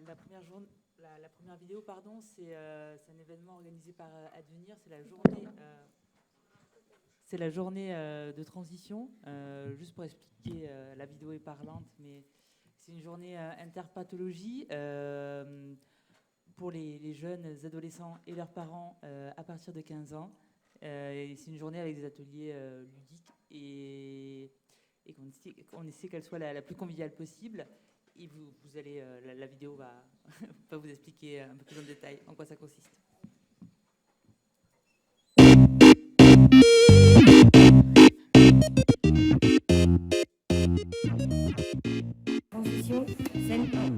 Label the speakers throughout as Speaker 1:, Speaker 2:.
Speaker 1: la première vidéo, pardon, c'est un événement organisé par Advenir. C'est la journée de transition. Juste pour expliquer, la vidéo est parlante, mais c'est une journée interpathologie pour les jeunes adolescents et leurs parents à partir de 15 ans. Et c'est une journée avec des ateliers ludiques et qu'on essaie qu'elle soit la plus conviviale possible. Et vous allez, la vidéo va vous expliquer un peu plus en détail en quoi ça consiste.
Speaker 2: Transition, scène 1.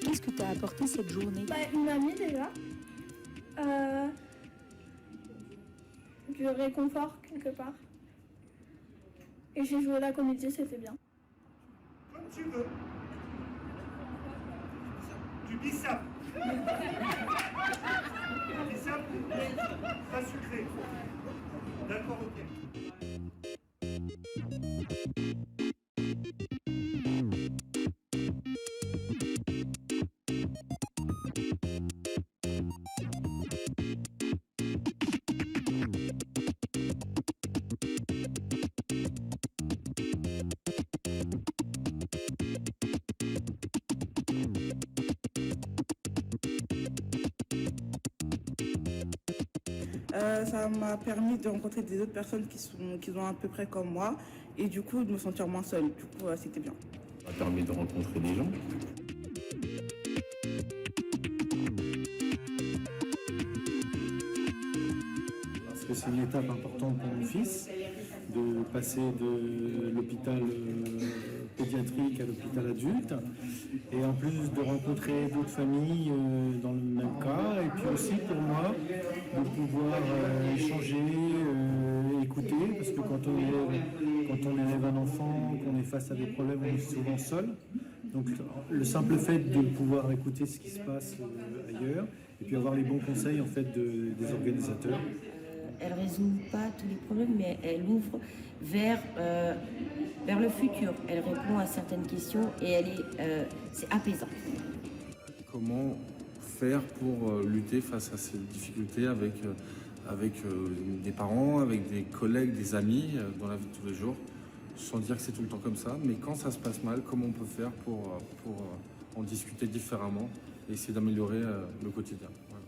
Speaker 3: Qu'est-ce que t'a apporté cette journée?
Speaker 4: Une amie déjà. Du réconfort quelque part. Et j'ai joué la comédie, c'était bien.
Speaker 5: Comme tu veux. Du bissap. Bissap, pas sucré. D'accord, ok.
Speaker 6: Ça m'a permis de rencontrer des autres personnes qui sont à peu près comme moi et du coup de me sentir moins seule. Du coup, c'était bien.
Speaker 7: Ça m'a permis de rencontrer des gens.
Speaker 8: Parce que c'est une étape importante pour mon fils, de passer de l'hôpital pédiatrique à l'hôpital adulte, et en plus de rencontrer d'autres familles dans le même cas, et puis aussi pour moi de pouvoir échanger, écouter, parce que quand on élève un enfant, qu'on est face à des problèmes, on est souvent seul. Donc le simple fait de pouvoir écouter ce qui se passe ailleurs, et puis avoir les bons conseils en fait des organisateurs.
Speaker 2: Elle ne résout pas tous les problèmes, mais elle ouvre vers le futur. Elle répond à certaines questions et c'est apaisant.
Speaker 7: Comment faire pour lutter face à ces difficultés avec des parents, avec des collègues, des amis dans la vie de tous les jours, sans dire que c'est tout le temps comme ça, mais quand ça se passe mal, comment on peut faire pour en discuter différemment et essayer d'améliorer le quotidien. Voilà.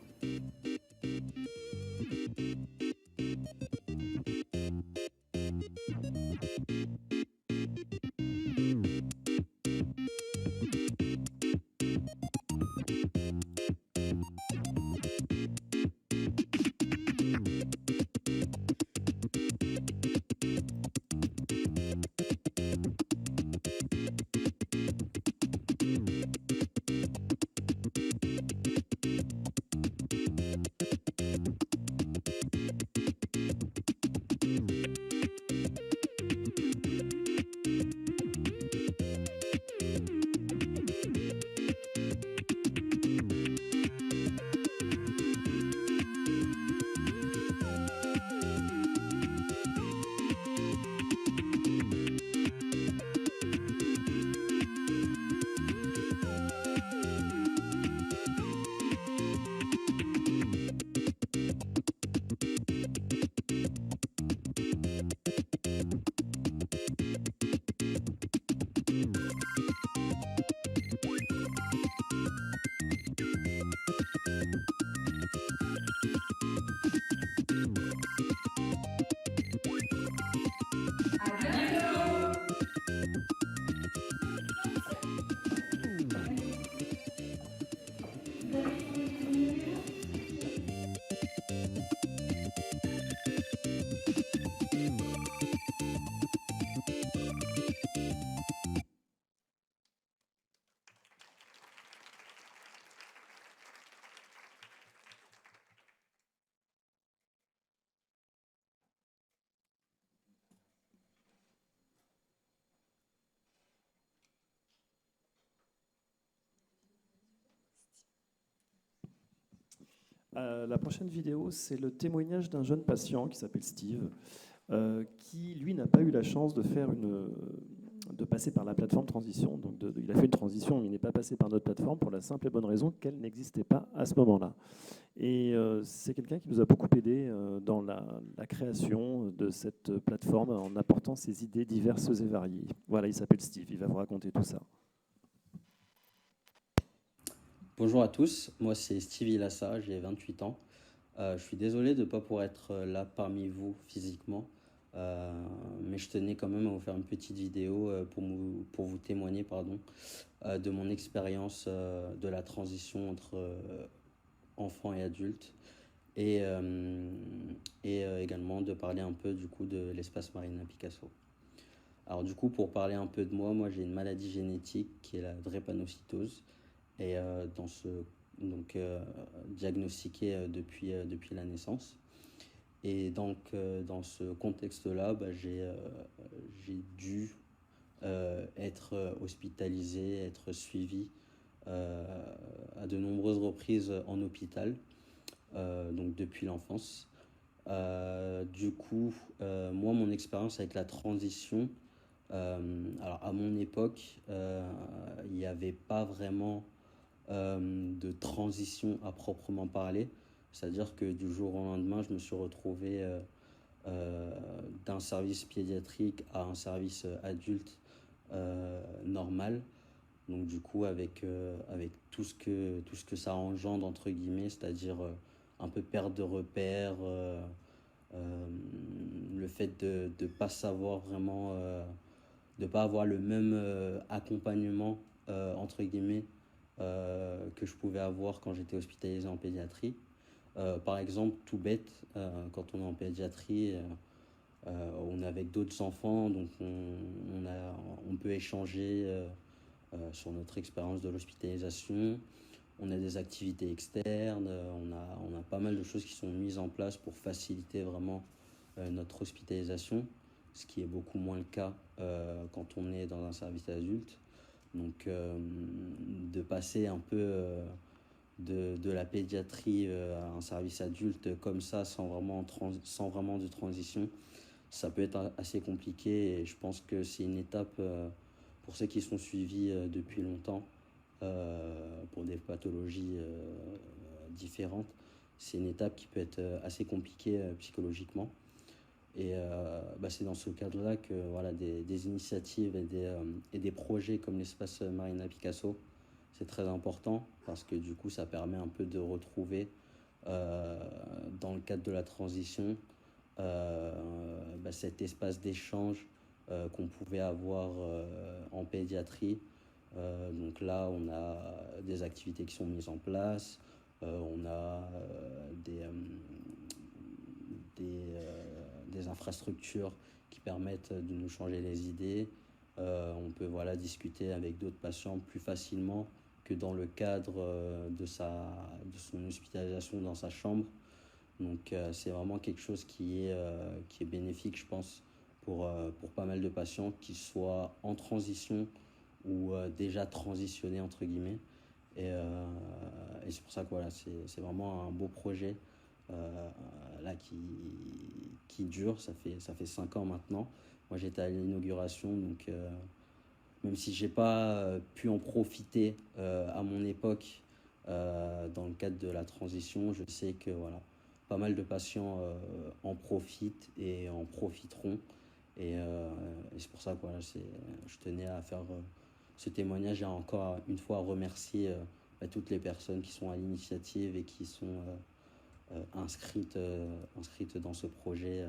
Speaker 9: La prochaine vidéo, c'est le témoignage d'un jeune patient qui s'appelle Steve, qui, lui, n'a pas eu la chance de passer par la plateforme transition. Donc il a fait une transition, mais il n'est pas passé par notre plateforme pour la simple et bonne raison qu'elle n'existait pas à ce moment-là. Et c'est quelqu'un qui nous a beaucoup aidé dans la création de cette plateforme en apportant ses idées diverses et variées. Voilà, il s'appelle Steve, il va vous raconter tout ça.
Speaker 10: Bonjour à tous, moi c'est Steve Ilassa, j'ai 28 ans. Je suis désolé de ne pas pouvoir être là parmi vous physiquement, mais je tenais quand même à vous faire une petite vidéo pour vous témoigner de mon expérience de la transition entre enfants et adultes et également de parler un peu du coup de l'espace Marina Picasso. Alors du coup, pour parler un peu de moi j'ai une maladie génétique qui est la drépanocytose et diagnostiquée depuis la naissance. Et donc, dans ce contexte-là, j'ai dû être hospitalisé, être suivi à de nombreuses reprises en hôpital, donc depuis l'enfance. Du coup, moi, mon expérience avec la transition, alors à mon époque, il n'y avait pas vraiment de transition à proprement parler. C'est-à-dire que du jour au lendemain, je me suis retrouvé d'un service pédiatrique à un service adulte normal. Donc du coup, avec tout ce que ça engendre, entre guillemets, c'est-à-dire un peu perte de repères, le fait de ne pas savoir vraiment, de ne pas avoir le même accompagnement, entre guillemets, que je pouvais avoir quand j'étais hospitalisé en pédiatrie. Par exemple, tout bête, quand on est en pédiatrie, on est avec d'autres enfants, donc on peut échanger sur notre expérience de l'hospitalisation. On a des activités externes, on a pas mal de choses qui sont mises en place pour faciliter vraiment notre hospitalisation, ce qui est beaucoup moins le cas quand on est dans un service adulte. Donc de passer un peu de la pédiatrie à un service adulte comme ça, sans vraiment de transition, ça peut être assez compliqué, et je pense que c'est une étape pour ceux qui sont suivis depuis longtemps pour des pathologies différentes. C'est une étape qui peut être assez compliquée psychologiquement. Et c'est dans ce cadre-là que voilà, des initiatives et des projets comme l'espace Marina Picasso, c'est très important, parce que du coup ça permet un peu de retrouver dans le cadre de la transition cet espace d'échange qu'on pouvait avoir en pédiatrie. Donc là on a des activités qui sont mises en place, on a des infrastructures qui permettent de nous changer les idées. On peut discuter avec d'autres patients plus facilement que dans le cadre de son hospitalisation dans sa chambre. Donc c'est vraiment quelque chose qui est bénéfique, je pense, pour pas mal de patients, qui soient en transition ou déjà transitionnés, entre guillemets. Et c'est pour ça que c'est vraiment un beau projet là qui dure. Ça fait 5 ans maintenant. Moi j'étais à l'inauguration, donc même si j'ai pas pu en profiter à mon époque dans le cadre de la transition, je sais que pas mal de patients en profitent et en profiteront. Et c'est pour ça que je tenais à faire ce témoignage, et encore une fois à remercier toutes les personnes qui sont à l'initiative et qui sont inscrites dans ce projet,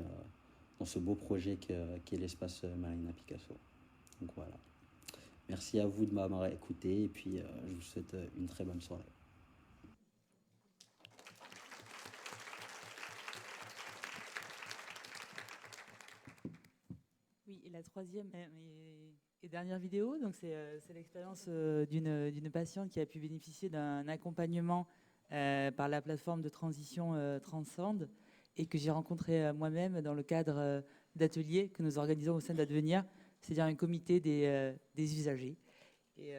Speaker 10: dans ce beau projet qu'est l'espace Marina Picasso. Donc voilà. Merci à vous de m'avoir écouté, et puis je vous souhaite une très bonne soirée.
Speaker 1: Oui, et la troisième et dernière vidéo, donc c'est l'expérience d'une patiente qui a pu bénéficier d'un accompagnement par la plateforme de transition Transcend, et que j'ai rencontré moi-même dans le cadre d'ateliers que nous organisons au sein d'Advenir, c'est-à-dire un comité des usagers. Et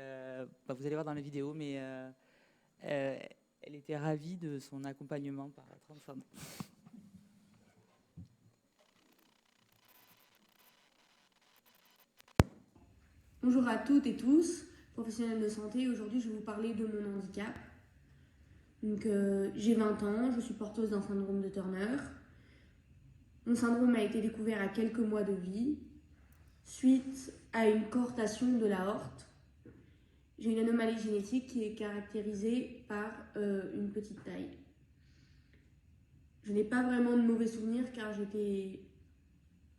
Speaker 1: vous allez voir dans la vidéo, mais elle était ravie de son accompagnement par Transcend.
Speaker 11: Bonjour à toutes et tous, professionnels de santé. Aujourd'hui, je vais vous parler de mon handicap. Donc, j'ai 20 ans, je suis porteuse d'un syndrome de Turner. Mon syndrome a été découvert à quelques mois de vie, suite à une coartation de l'aorte. J'ai une anomalie génétique qui est caractérisée par une petite taille. Je n'ai pas vraiment de mauvais souvenirs car j'étais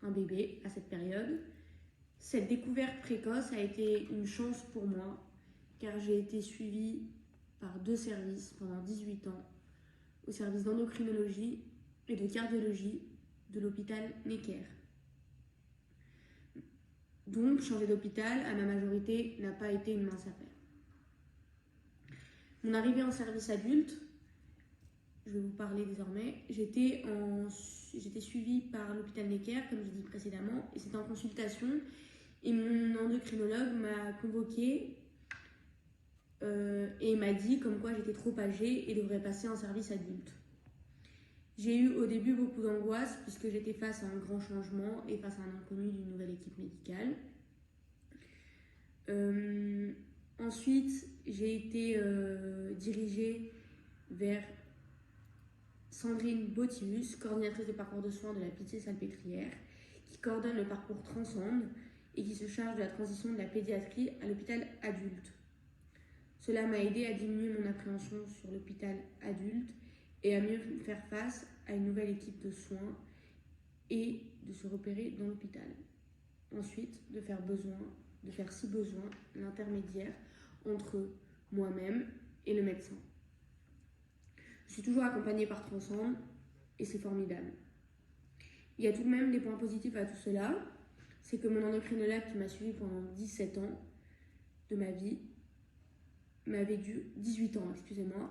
Speaker 11: un bébé à cette période. Cette découverte précoce a été une chance pour moi car j'ai été suivie par 2 services pendant 18 ans, au service d'endocrinologie et de cardiologie de l'hôpital Necker. Donc, changer d'hôpital à ma majorité n'a pas été une mince affaire. Mon arrivée en service adulte, je vais vous parler désormais, j'étais suivie par l'hôpital Necker, comme je l'ai dit précédemment, et c'était en consultation, et mon endocrinologue m'a convoquée et m'a dit comme quoi j'étais trop âgée et devrais passer en service adulte. J'ai eu au début beaucoup d'angoisse puisque j'étais face à un grand changement et face à un inconnu d'une nouvelle équipe médicale. Ensuite, j'ai été dirigée vers Sandrine Botius, coordinatrice de parcours de soins de la Pitié-Salpêtrière, qui coordonne le parcours Transcend et qui se charge de la transition de la pédiatrie à l'hôpital adulte. Cela m'a aidé à diminuer mon appréhension sur l'hôpital adulte et à mieux faire face à une nouvelle équipe de soins et de se repérer dans l'hôpital. Ensuite, de faire si besoin l'intermédiaire entre moi-même et le médecin. Je suis toujours accompagnée par Transcend et c'est formidable. Il y a tout de même des points positifs à tout cela. C'est que mon endocrinologue qui m'a suivi pendant 17 ans de ma vie, 18 ans, excusez-moi,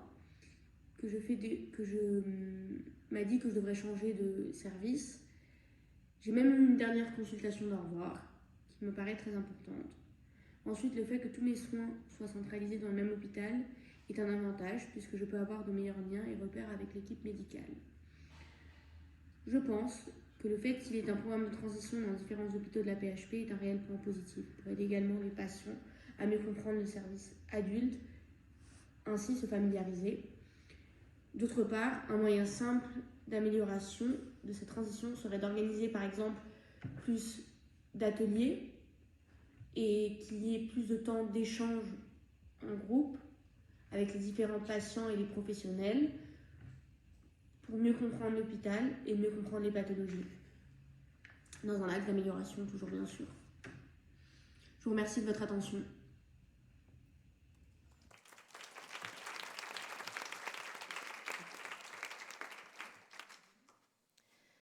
Speaker 11: m'a dit que je devrais changer de service. J'ai même eu une dernière consultation d'au revoir qui me paraît très importante. Ensuite, le fait que tous mes soins soient centralisés dans le même hôpital est un avantage puisque je peux avoir de meilleurs liens et repères avec l'équipe médicale. Je pense que le fait qu'il y ait un programme de transition dans différents hôpitaux de la PHP est un réel point positif pour aider également les patients à mieux comprendre le service adulte, ainsi se familiariser. D'autre part, un moyen simple d'amélioration de cette transition serait d'organiser par exemple plus d'ateliers et qu'il y ait plus de temps d'échange en groupe avec les différents patients et les professionnels pour mieux comprendre l'hôpital et mieux comprendre les pathologies. Dans un axe d'amélioration toujours bien sûr. Je vous remercie de votre attention.